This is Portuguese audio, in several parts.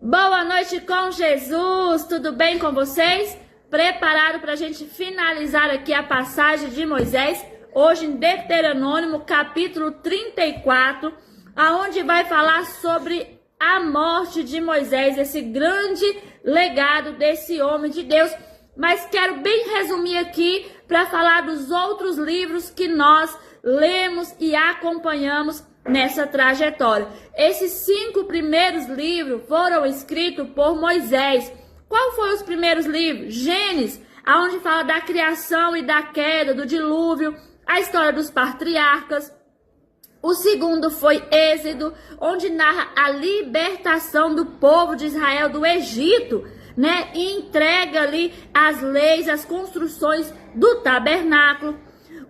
Boa noite com Jesus, tudo bem com vocês? Preparado para a gente finalizar aqui a passagem de Moisés, hoje em Deuteronômio, capítulo 34, aonde vai falar sobre a morte de Moisés, esse grande legado desse homem de Deus. Mas quero bem resumir aqui para falar dos outros livros que nós lemos e acompanhamos nessa trajetória. Esses 5 primeiros livros foram escritos por Moisés. Qual foram os primeiros livros? Gênesis, onde fala da criação e da queda, do dilúvio, a história dos patriarcas. O segundo foi Êxodo, onde narra a libertação do povo de Israel do Egito, né? E entrega ali as leis, as construções do tabernáculo.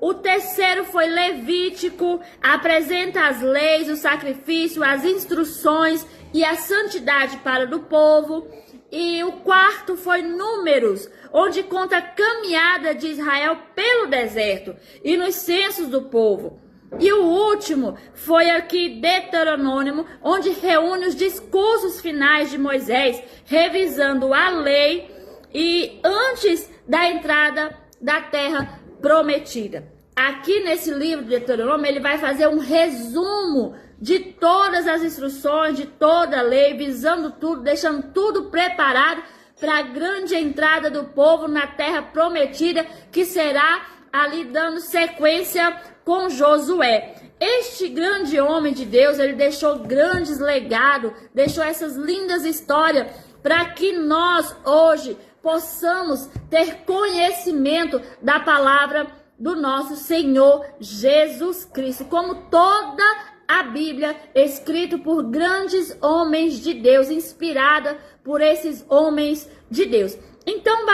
O terceiro foi Levítico, apresenta as leis, o sacrifício, as instruções e a santidade para o povo. E o quarto foi Números, onde conta a caminhada de Israel pelo deserto e nos censos do povo. E o último foi aqui Deuteronômio, onde reúne os discursos finais de Moisés, revisando a lei e antes da entrada da terra prometida. Aqui nesse livro de Deuteronômio, ele vai fazer um resumo de todas as instruções, de toda a lei, visando tudo, deixando tudo preparado para a grande entrada do povo na terra prometida, que será ali dando sequência com Josué. Este grande homem de Deus, ele deixou grandes legados, deixou essas lindas histórias para que nós hoje possamos ter conhecimento da palavra do nosso Senhor Jesus Cristo, como toda a Bíblia, escrita por grandes homens de Deus, inspirada por esses homens de Deus. Então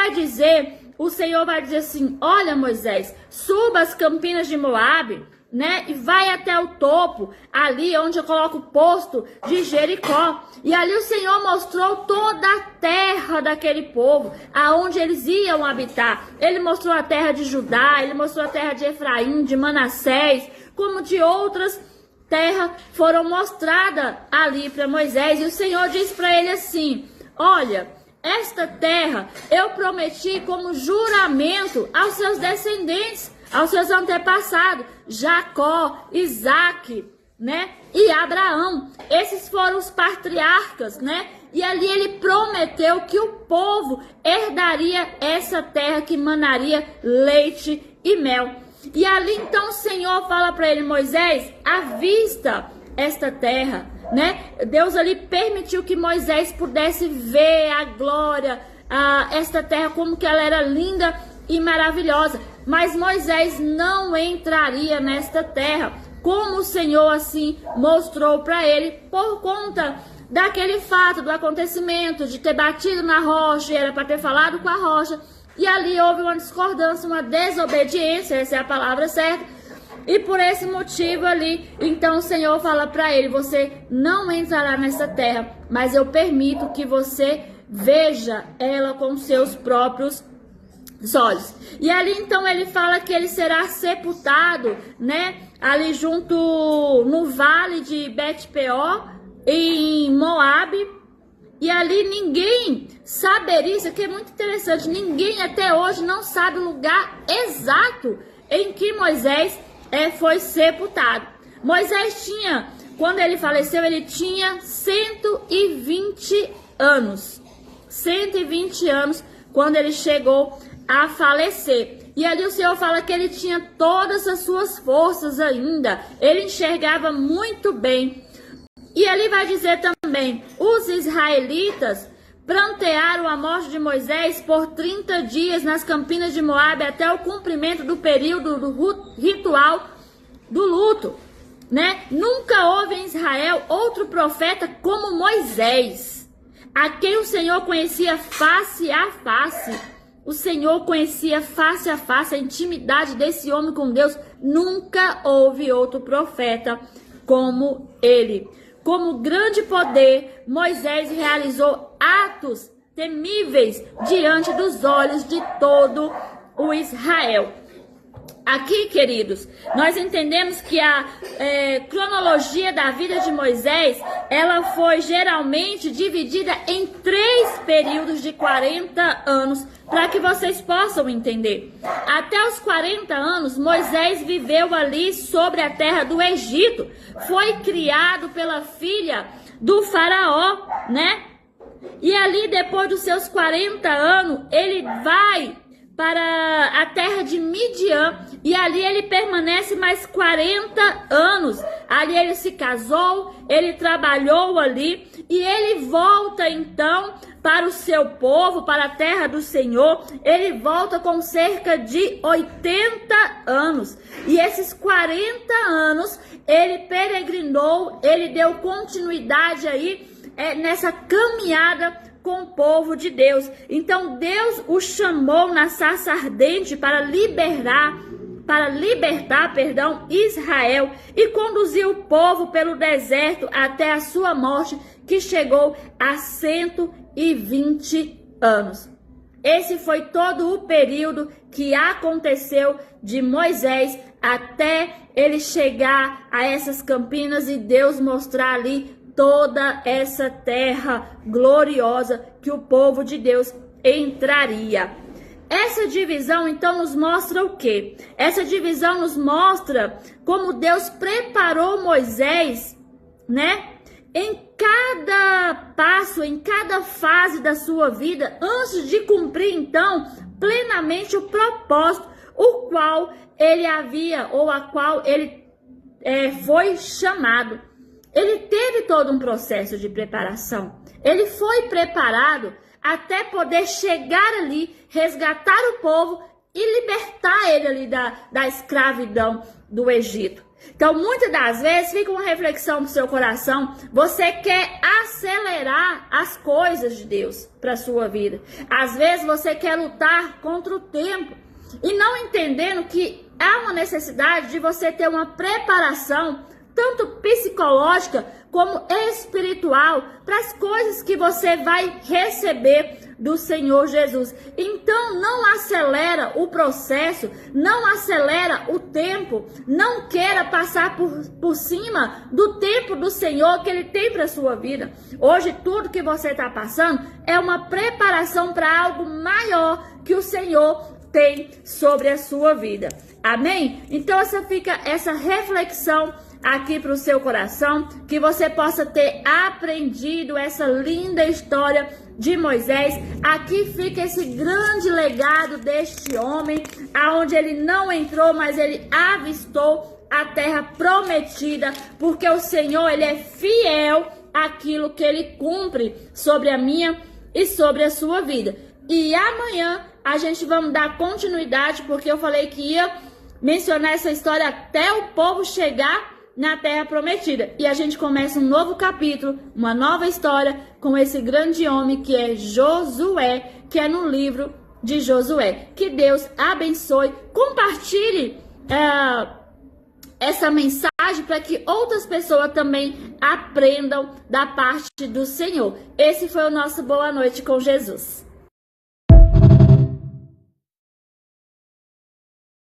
o Senhor vai dizer assim: olha, Moisés, suba as campinas de Moabe, né, e vai até o topo, ali onde eu coloco o posto de Jericó. E ali o Senhor mostrou toda a terra daquele povo, aonde eles iam habitar. Ele mostrou a terra de Judá, ele mostrou a terra de Efraim, de Manassés, como de outras terras foram mostradas ali para Moisés. E o Senhor disse para ele assim: olha, esta terra eu prometi como juramento aos seus descendentes, aos seus antepassados, Jacó, Isaac, né, e Abraão. Esses foram os patriarcas, né? E ali ele prometeu que o povo herdaria essa terra que manaria leite e mel. E ali então o Senhor fala para ele: Moisés, avista esta terra, né? Deus ali permitiu que Moisés pudesse ver a glória, esta terra, como que ela era linda e maravilhosa. Mas Moisés não entraria nesta terra, como o Senhor assim mostrou para ele, por conta daquele fato, do acontecimento de ter batido na rocha, e era para ter falado com a rocha, e ali houve uma discordância, uma desobediência, essa é a palavra certa, e por esse motivo ali, então o Senhor fala para ele: você não entrará nessa terra, mas eu permito que você veja ela com seus próprios olhos. E ali então ele fala que ele será sepultado, né, ali junto no vale de Bet-peor, em Moabe. E ali ninguém saberia, isso aqui é muito interessante, ninguém até hoje não sabe o lugar exato em que Moisés foi sepultado. Moisés tinha, quando ele faleceu, ele tinha 120 anos. 120 anos quando ele chegou a falecer. E ali o Senhor fala que ele tinha todas as suas forças ainda. Ele enxergava muito bem. E ali vai dizer também: os israelitas prantearam a morte de Moisés por 30 dias nas campinas de Moabe, até o cumprimento do período do ritual do luto, né? Nunca houve em Israel outro profeta como Moisés, a quem o Senhor conhecia face a face. O Senhor conhecia face a face a intimidade desse homem com Deus. Nunca houve outro profeta como ele. Como grande poder, Moisés realizou atos temíveis diante dos olhos de todo o Israel. Aqui, queridos, nós entendemos que a cronologia da vida de Moisés, ela foi geralmente dividida em 3 períodos de 40 anos, para que vocês possam entender. Até os 40 anos, Moisés viveu ali sobre a terra do Egito. Foi criado pela filha do faraó, né? E ali, depois dos seus 40 anos, ele vai para a terra de Midian, e ali ele permanece mais 40 anos. Ali ele se casou, ele trabalhou ali, e ele volta então para o seu povo, para a terra do Senhor. Ele volta com cerca de 80 anos, e esses 40 anos ele peregrinou, ele deu continuidade aí nessa caminhada com o povo de Deus. Então Deus o chamou na sarça ardente para libertar, Israel, e conduziu o povo pelo deserto até a sua morte, que chegou a 120 anos. Esse foi todo o período que aconteceu de Moisés até ele chegar a essas campinas e Deus mostrar ali toda essa terra gloriosa que o povo de Deus entraria. Essa divisão então nos mostra o quê? Essa divisão nos mostra como Deus preparou Moisés, né? Em cada passo, em cada fase da sua vida, antes de cumprir então plenamente o propósito, o qual ele havia, ou a qual ele foi chamado. Ele teve todo um processo de preparação. Ele foi preparado até poder chegar ali, resgatar o povo e libertar ele ali da escravidão do Egito. Então, muitas das vezes, fica uma reflexão no seu coração. Você quer acelerar as coisas de Deus para a sua vida. Às vezes, você quer lutar contra o tempo e não entendendo que há uma necessidade de você ter uma preparação tanto psicológica como espiritual, para as coisas que você vai receber do Senhor Jesus. Então, não acelera o processo, não acelera o tempo, não queira passar por cima do tempo do Senhor que Ele tem para a sua vida. Hoje, tudo que você está passando é uma preparação para algo maior que o Senhor tem sobre a sua vida. Amém? Então, essa reflexão aqui para o seu coração, que você possa ter aprendido essa linda história de Moisés. Aqui fica esse grande legado deste homem, aonde ele não entrou, mas ele avistou a terra prometida, porque o Senhor, ele é fiel àquilo que ele cumpre sobre a minha e sobre a sua vida. E amanhã a gente vamos dar continuidade, porque eu falei que ia mencionar essa história até o povo chegar na terra prometida. E a gente começa um novo capítulo, uma nova história com esse grande homem que é Josué, que é no livro de Josué. Que Deus abençoe, compartilhe essa mensagem para que outras pessoas também aprendam da parte do Senhor. Esse foi o nosso Boa Noite com Jesus.